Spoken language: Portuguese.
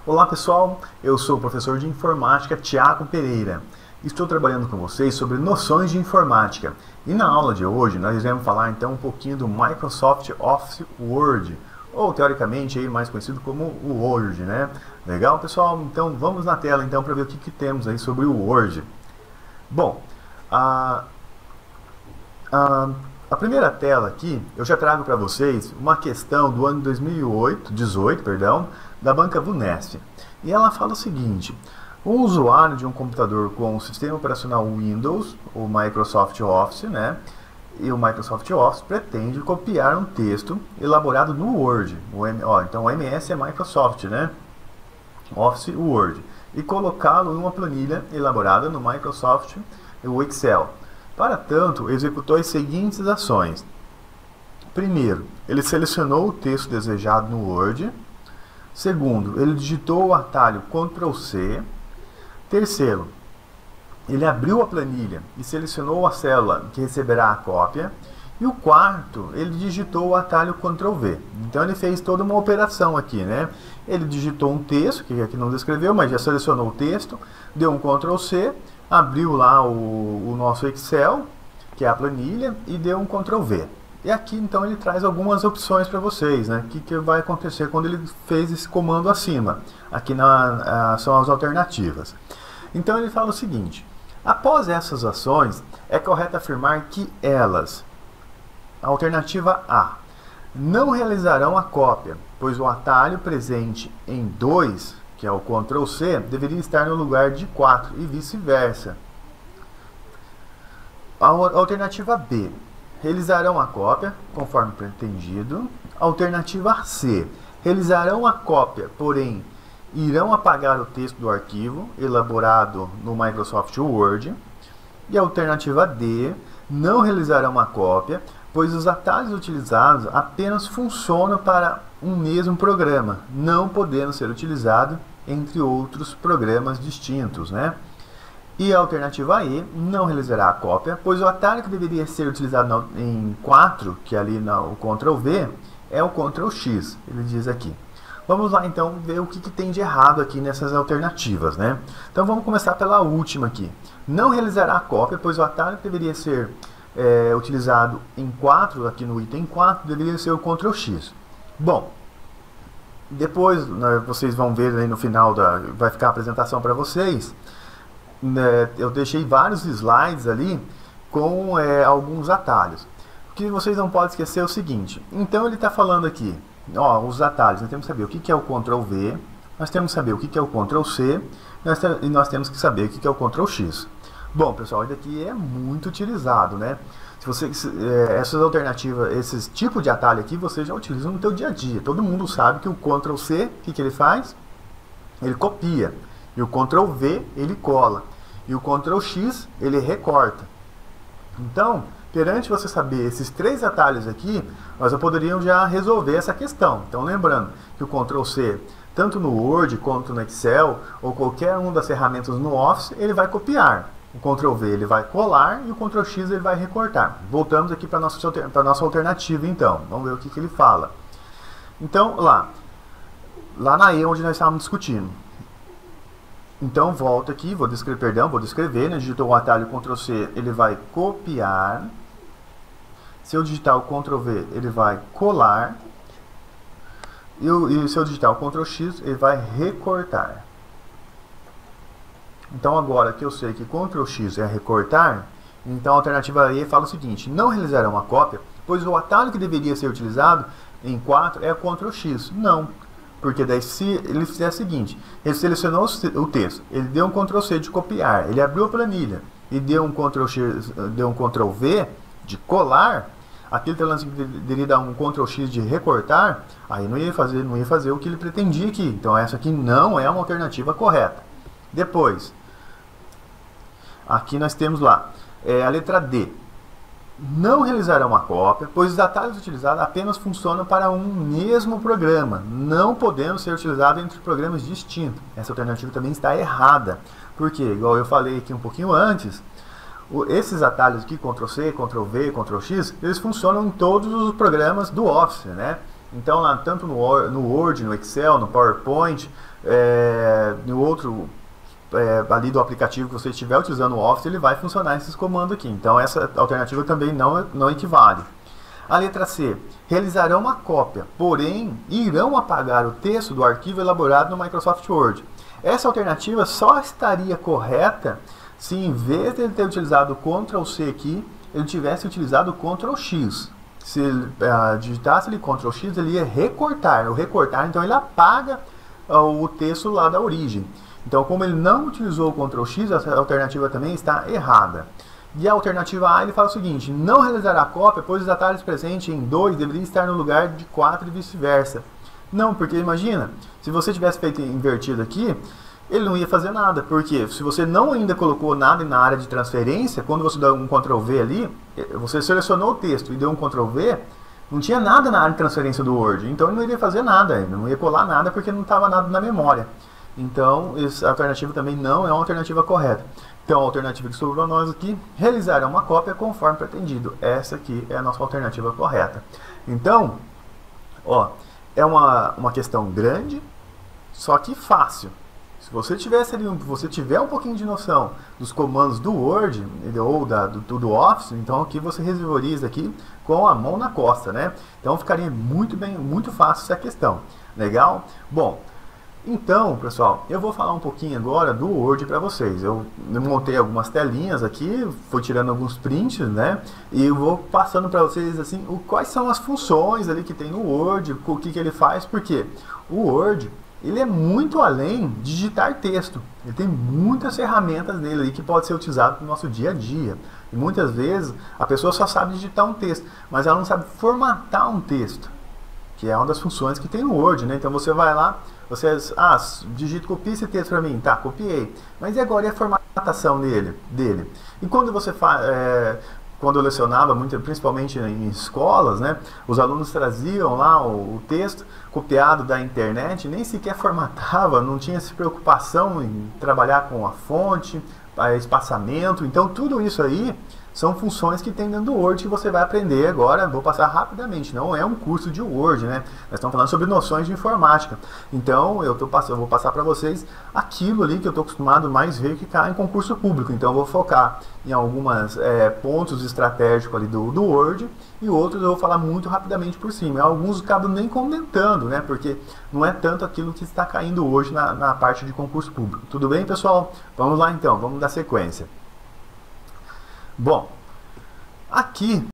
Olá pessoal, eu sou o professor de informática Tiago Pereira. Estou trabalhando com vocês sobre noções de informática. E na aula de hoje nós iremos falar então um pouquinho do Microsoft Office Word, ou teoricamente aí mais conhecido como o Word, né? Legal pessoal? Então vamos na tela então para ver o que temos aí sobre o Word. Bom, a primeira tela aqui, eu já trago para vocês uma questão do ano 2018, da banca VUNESP. E ela fala o seguinte: o usuário de um computador com o sistema operacional Windows, o Microsoft Office, né? E o Microsoft Office pretende copiar um texto elaborado no Word. Então o MS é Microsoft, né? Office Word. E colocá-lo em uma planilha elaborada no Microsoft o Excel. Para tanto, executou as seguintes ações. Primeiro, ele selecionou o texto desejado no Word. Segundo, ele digitou o atalho Ctrl+C. Terceiro, ele abriu a planilha e selecionou a célula que receberá a cópia. E o quarto, ele digitou o atalho Ctrl+V. Então ele fez toda uma operação aqui, né? Ele digitou um texto, que aqui não descreveu, mas já selecionou o texto, deu um Ctrl+C, abriu lá o nosso Excel, que é a planilha, e deu um Ctrl+V. E aqui então ele traz algumas opções para vocês, né? O que vai acontecer quando ele fez esse comando acima. Aqui são as alternativas. Então ele fala o seguinte: após essas ações, é correto afirmar que elas, alternativa A, não realizarão a cópia, pois o atalho presente em 2, que é o Ctrl+C, deveria estar no lugar de 4 e vice-versa. A alternativa B, realizarão a cópia, conforme pretendido. Alternativa C, realizarão a cópia, porém irão apagar o texto do arquivo elaborado no Microsoft Word. E a alternativa D, não realizarão a cópia, pois os atalhos utilizados apenas funcionam para um mesmo programa, não podendo ser utilizado entre outros programas distintos, né? E a alternativa E, não realizará a cópia, pois o atalho que deveria ser utilizado em 4, que é ali o Ctrl+V, é o Ctrl+X, ele diz aqui. Vamos lá então ver o que tem de errado aqui nessas alternativas, né? Então vamos começar pela última aqui. Não realizará a cópia, pois o atalho que deveria ser utilizado em 4, aqui no item 4, deveria ser o Ctrl+X. Bom, depois vocês vão ver aí no final, vai ficar a apresentação para vocês. Eu deixei vários slides ali com alguns atalhos. O que vocês não podem esquecer é o seguinte: então ele está falando aqui, os atalhos, nós temos que saber o que é o Ctrl+V, nós temos que saber o que é o Ctrl+C, e nós temos que saber o que é o Ctrl+X. Bom, pessoal, isso daqui é muito utilizado, né? Essas alternativas, esses tipos de atalho aqui, você já utiliza no teu dia a dia. Todo mundo sabe que o Ctrl+C, o que ele faz? Ele copia. E o Ctrl+V, ele cola. E o Ctrl+X, ele recorta. Então, perante você saber esses 3 atalhos aqui, nós já poderíamos já resolver essa questão. Então, lembrando que o Ctrl+C, tanto no Word quanto no Excel, ou qualquer uma das ferramentas no Office, ele vai copiar. O Ctrl+V ele vai colar e o Ctrl+X ele vai recortar. Voltamos aqui para a nossa alternativa então. Vamos ver o que ele fala. Então, lá na E onde nós estávamos discutindo. Então, volta aqui, vou descrever, né? Digitou o atalho Ctrl+C, ele vai copiar. Se eu digitar o Ctrl+V, ele vai colar. E se eu digitar o Ctrl+X, ele vai recortar. Então, agora que eu sei que Ctrl+X é recortar, então a alternativa E fala o seguinte: não realizarão a cópia, pois o atalho que deveria ser utilizado em 4 é o Ctrl+X. Não, porque daí se ele fizer o seguinte: ele selecionou o texto, ele deu um Ctrl+C de copiar, ele abriu a planilha e deu um Ctrl+X, deu um Ctrl+V de colar, aquele que deveria dar um Ctrl+X de recortar, aí não ia fazer o que ele pretendia aqui. Então essa aqui não é uma alternativa correta. Depois, aqui nós temos lá, a letra D. Não realizarão a cópia, pois os atalhos utilizados apenas funcionam para um mesmo programa, não podendo ser utilizados entre programas distintos. Essa alternativa também está errada, porque, igual eu falei aqui um pouquinho antes, esses atalhos aqui, Ctrl+C, Ctrl+V, Ctrl+X, eles funcionam em todos os programas do Office, né? Então, lá, tanto no Word, no Excel, no PowerPoint, no outro ali do aplicativo que você estiver utilizando o Office, ele vai funcionar esses comandos aqui. Então, essa alternativa também não equivale. A letra C, realizarão uma cópia, porém irão apagar o texto do arquivo elaborado no Microsoft Word. Essa alternativa só estaria correta se, em vez de ele ter utilizado o Ctrl C aqui, ele tivesse utilizado o Ctrl X. Se ele digitasse ali Ctrl X, ele ia recortar. O recortar, então, ele apaga o texto lá da origem. Então, como ele não utilizou o Ctrl X, essa alternativa também está errada. E a alternativa A, ele fala o seguinte: não realizará a cópia, pois os atalhos presentes em 2 deveriam estar no lugar de 4 e vice-versa. Não, porque imagina, se você tivesse feito invertido aqui, ele não ia fazer nada, porque se você não ainda colocou nada na área de transferência, quando você dá um Ctrl V ali, você selecionou o texto e deu um Ctrl V, não tinha nada na área de transferência do Word, então ele não iria fazer nada, ele não ia colar nada porque não estava nada na memória. Então, essa alternativa também não é uma alternativa correta. Então, a alternativa que sobrou para nós aqui, realizar uma cópia conforme pretendido. Essa aqui é a nossa alternativa correta. Então, ó, é uma questão grande, só que fácil. Se você tiver um pouquinho de noção dos comandos do Word ou do Office, então aqui você resolveria isso aqui com a mão na costa, né? Então ficaria muito fácil essa questão. Legal? Bom, então, pessoal, eu vou falar um pouquinho agora do Word para vocês. Eu montei algumas telinhas aqui, fui tirando alguns prints, né? E eu vou passando para vocês assim, quais são as funções ali que tem no Word, o que ele faz, porque o Word, ele é muito além de digitar texto. Ele tem muitas ferramentas nele ali que pode ser utilizado no nosso dia a dia. E muitas vezes a pessoa só sabe digitar um texto, mas ela não sabe formatar um texto, que é uma das funções que tem no Word, né? Então você vai lá, você copia esse texto para mim, tá, copiei. Mas e agora, e a formatação dele? E quando você faz, quando eu lecionava, principalmente em escolas, né, os alunos traziam lá o texto copiado da internet, nem sequer formatava, não tinha essa preocupação em trabalhar com a fonte, espaçamento. Então tudo isso aí são funções que tem dentro do Word que você vai aprender agora. Vou passar rapidamente, não é um curso de Word, né? Nós estamos falando sobre noções de informática. Então eu vou passar para vocês aquilo ali que eu estou acostumado mais ver que cai em concurso público. Então eu vou focar em alguns pontos estratégicos ali do Word, e outros eu vou falar muito rapidamente por cima. Alguns acabo nem comentando, né? Porque não é tanto aquilo que está caindo hoje na parte de concurso público. Tudo bem, pessoal? Vamos lá então, vamos dar sequência. Bom, aqui